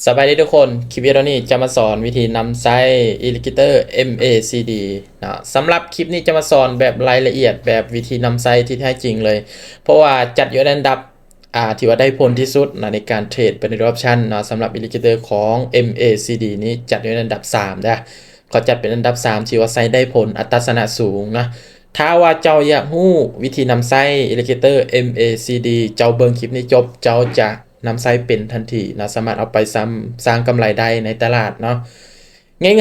สบายดีทุกคนคลิปวิดีโอนี้จะมาสอนวิธีนำไซต์อิลิเกเตอร์ MACD นะสำหรับคลิปนี้จะมาสอนแบบรายละเอียดแบบวิธีนำไซต์ที่แท้จริงเลยเพราะว่าจัดอยู่ในอันดับที่ว่าได้ผลที่สุดนะในการเทรดเป็นออปชันนะสำหรับอิลิเกเตอร์ของ MACD นี้จัดอยู่ในอันดับ3นะเขาจัดเป็นอันดับ3ที่ว่าไซต์ได้ผลอัตราชนะสูงนะถ้าว่าเจ้าอยากรู้วิธีนำไซต์อิลิเกเตอร์ MACD เจ้าเบิ่งคลิปนี้จบเจ้าจะนำไซต์เป็นทันทีนะสามารถเอาไปสร้างกำไรได้ในตลาดเนาะ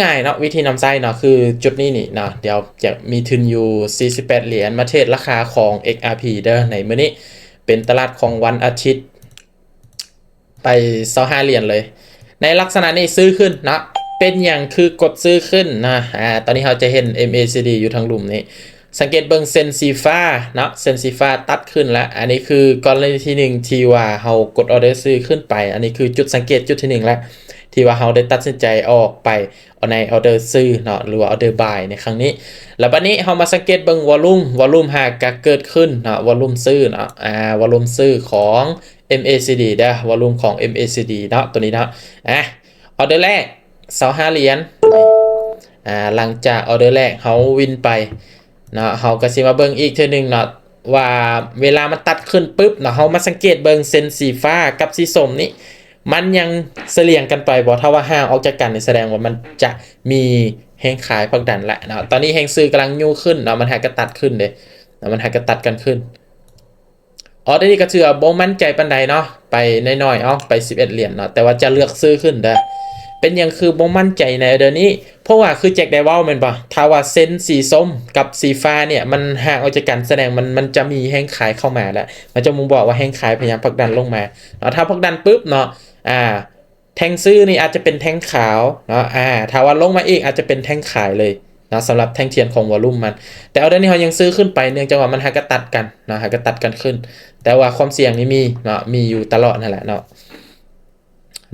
ง่ายๆเนาะวิธีนำไซต์เนาะคือจุดนี้นี่เนาะเดี๋ยวจะมีทุนอยู่48เหรียญมาเทรดราคาของ XRP เด้อในมื้อนี้เป็นตลาดของวันอาทิตย์ไป25เหรียญเลยในลักษณะนี้ซื้อขึ้นนะเป็นอย่างคือกดซื้อขึ้นนะตอนนี้เราจะเห็น MACD อยู่ทางหลุมนี้สังเกตเบิ่งเส้นสีฟ้าเนาะเส้นสีฟ้าตัดขึ้นแล้วอันนี้คือกรณีที่1ที่ว่าเรากดออเดอร์ซื้อขึ้นไปอันนี้คือจุดสังเกตจุดที่1แล้วที่ว่าเราได้ตัดสินใจออกไปในออเดอร์ซื้อเนาะหรือว่าออเดอร์บายในครั้งนี้แล้วบัดนี้เรามาสังเกตเบิ่งวอลลุ่มหากเกิดขึ้นเนาะวอลลุ่มซื้อเนาะวอลลุ่มซื้อของ MACD เด้อวอลลุ่มของ MACD เนาะตัวนี้เนาะออเดอร์แรก25เหรียญหลังจากออเดอร์แรกเขาวินไปเนาะเขาก็สิมาเบิ่งอีกเทื่อนึงเนาะว่าเวลามันตัดขึ้นปุ๊บเนาะเขามาสังเกตเบิ่งเส้นสีฟ้ากับสีส้มนี้มันยังเสลี่ยงกันไปบ่ถ้าว่าห่างออกจากกันแสดงว่ามันจะมีแห้งขายพักดันแหละเนาะตอนนี้แห้งซื้อกำลังยู่ขึ้นเนาะมันหากระตัดขึ้นเด้เนาะมันหากระตัดกันขึ้นได้นี่ก็ถือว่าบ่มั่นใจปานใดเนาะไปน้อยๆเอาไป11เหรียญเนาะแต่ว่าจะเลือกซื้อขึ้นเด้อเป็นอย่างคือบ่มั่นใจในเดือนนี้เพราะว่าคือแจ็คไดวอลแม่นป่ะถ้าว่าเส้นสีส้มกับสีฟ้าเนี่ยมันห่างออกจากกันแสดงมันจะมีแห้งขายเข้ามาแล้วมันจะมุงบอกว่าแห้งขายพยายามผลักดันลงมาเนาะถ้าผลักดันปุ๊บเนาะแทงซื้อนี่อาจจะเป็นแทงขาวเนาะถ้าว่าลงมาอีกอาจจะเป็นแทงขายเลยนะสำหรับแท่งเทียนของวอลลุ่มมันแต่เอาเดือนนี้เขายังซื้อขึ้นไปเนื่องจากว่ามันหากระตัดกันนะหากระตัดกันขึ้นแต่ว่าความเสี่ยงนี่มีเนาะมีอยู่ตลอดนั่นแหละเนาะ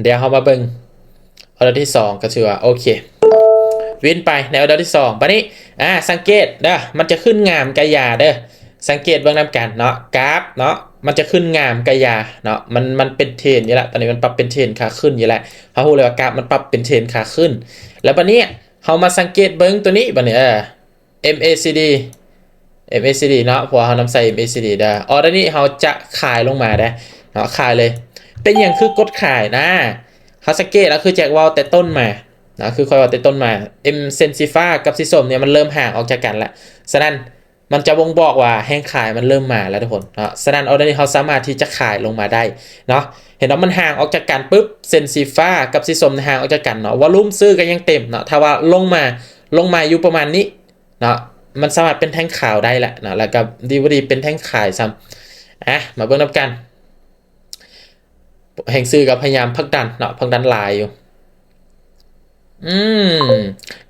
เดี๋ยวเขามาเบิ่งออเดอร์ที่2ก็ถือว่าโอเควินไปในออเดอร์ที่2บัดนี้สังเกตเด้อมันจะขึ้นงามกายาเด้อสังเกตเบื้องนำกันเนาะกราฟเนาะมันจะขึ้นงามกายาเนาะมันเป็นเทรนอยู่แล้วตอนนี้มันปรับเป็นเทรนขาขึ้นอยู่แล้วเขาพูดเลยว่ากราฟมันปรับเป็นเทรนขาขึ้นแล้วบัดนี้เขามาสังเกตเบิ้งตัวนี้บัดนี้MACD เนาะพอเขานำใส่ MACD ได้ตอนนี้เขาจะขายลงมาได้เนาะขายเลยเป็นอย่างคือกดขายนะเขาสังเกตแล้วคือแจกวอลแต่ต้นมานะคือคอยวอลแต่ต้นมาเซนซิฟ้ากับสีส้มเนี่ยมันเริ่มห่างออกจากกันแล้วฉะนั้นมันจะบ่งบอกว่าแห้งขายมันเริ่มมาแล้วทุกคนเนาะฉะนั้นตอนนี้เขาสามารถที่จะขายลงมาได้เนาะเห็นว่ามันห่างออกจากกันปุ๊บเซนซิฟ้ากับสีส้มห่างออกจากกันเนาะวอลุ่มซื้อก็ยังเต็มเนาะถ้าว่าลงมาอยู่ประมาณนี้เนาะมันสามารถเป็นแท่งขาวได้แหละเนาะแล้วก็ดีเป็นแท่งขายซ้ำมาเบิ่งนับกันแห่งซื้อกับพยายามพักดันเนาะพักดันลายอยู่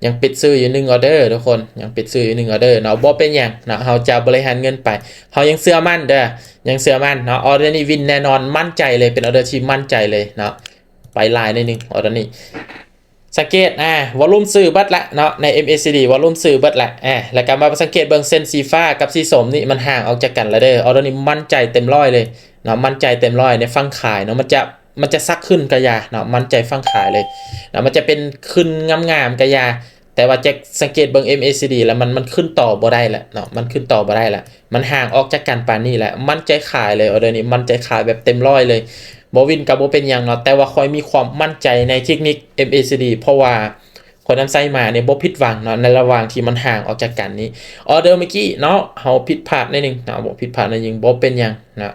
ยังปิดซื้ออยู่1ออเดอร์ทุกคนยังปิดซื้ออยู่1ออเดอร์เนาะบ่เป็นอย่างเนาะเราจะบริหารเงินไปเรายังเชื่อมั่นเด้อยังเชื่อมั่นเนาะออเดอร์นี้วินแน่นอนมั่นใจเลยเป็นออเดอร์ที่มั่นใจเลยเนาะไปลายในนึงออเดอร์นี้สังเกตวอลลุ่มซื้อเบิดละเนาะใน MACD วอลลุ่มซื้อเบิดละแล้วก็มาสังเกตเบิ่งเส้นสีฟ้ากับสีส้มนี่มันห่างออกจากกันแล้วเด้อออเดอร์นี้มั่นใจเต็มร้อยเลยเนาะมั่นใจเต็มร้อยในฝั่งขายเนาะมันจะซักขึ้นกระยาเนาะมันใจฟังขายเลยเนาะมันจะเป็นขึ้นงามๆกระยาแต่ว่าจะสังเกตเบิ่ง MACD แล้วมันขึ้นต่อบ่ได้แหละเนาะมันขึ้นต่อบ่ได้แหละมันห่างออกจากกันปานนี้แหละมันใจขายเลยเดี๋ยวนี้มันใจขายแบบเต็มร้อยเลยบ่วินกับบ่เป็นอย่างเนาะแต่ว่าคอยมีความมั่นใจในเทคนิค MACD เพราะว่าคนนำไส้มาเนี่ยบ่ผิดหวังเนาะในระหว่างที่มันห่างออกจากกันนี้ออเดอร์เมื่อกี้เนาะเฮาผิดพลาดนิดนึงเนาะบ่ผิดพลาดนิดนึงบ่เป็นอย่างนะ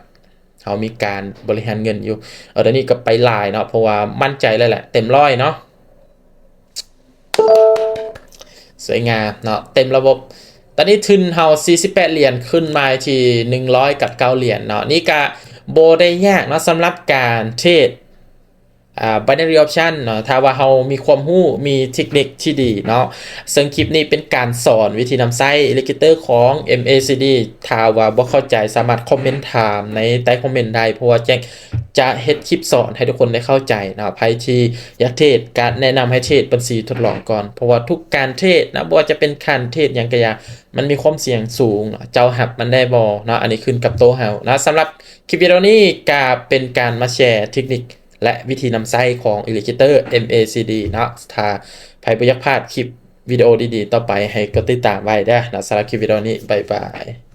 เขามีการบริหารเงินอยู่ตอนนี้ก็ไปลายเนาะเพราะว่ามั่นใจเลยแหละเต็มร้อยเนาะสวยงามเนาะเต็มระบบตอนนี้ทุนเฮา48เหรียญขึ้นมาที่100กับ9เหรียญเนาะนี่ก็โบได้ยากเนาะสำหรับการเทรดbinary option เนาะถ้าว่าเรามีความรู้มีเทคนิคที่ดีเนาะซึ่งคลิปนี้เป็นการสอนวิธีนำไซต์อิลิเกเตอร์ของ MACD ถ้าว่าบ่เข้าใจสามารถคอมเมนต์ถามในใต้คอมเมนต์ได้เพราะว่าแจ็คจะเฮ็ดคลิปสอนให้ทุกคนได้เข้าใจนะใครที่อยากเทรดการแนะนำให้เทรดบัญชีทดลองก่อนเพราะว่าทุกการเทรดนะบ่ว่าจะเป็นการเทรดอย่างกะยามันมีความเสี่ยงสูงเจ้าหับมันได้บ่เนาะอันนี้ขึ้นกับโตเฮานะสำหรับคลิปวิดีโอนี้ก็เป็นการมาแชร์เทคนิค และวิธีนำไส้ของ Illustrator MACD เนาะถ้าใครบ่อยากพลาดคลิปวิดีโอดีๆต่อไปให้กดติดตามไว้เด้อนะสำหรับคลิปวิดีโอนี้บ๊ายบาย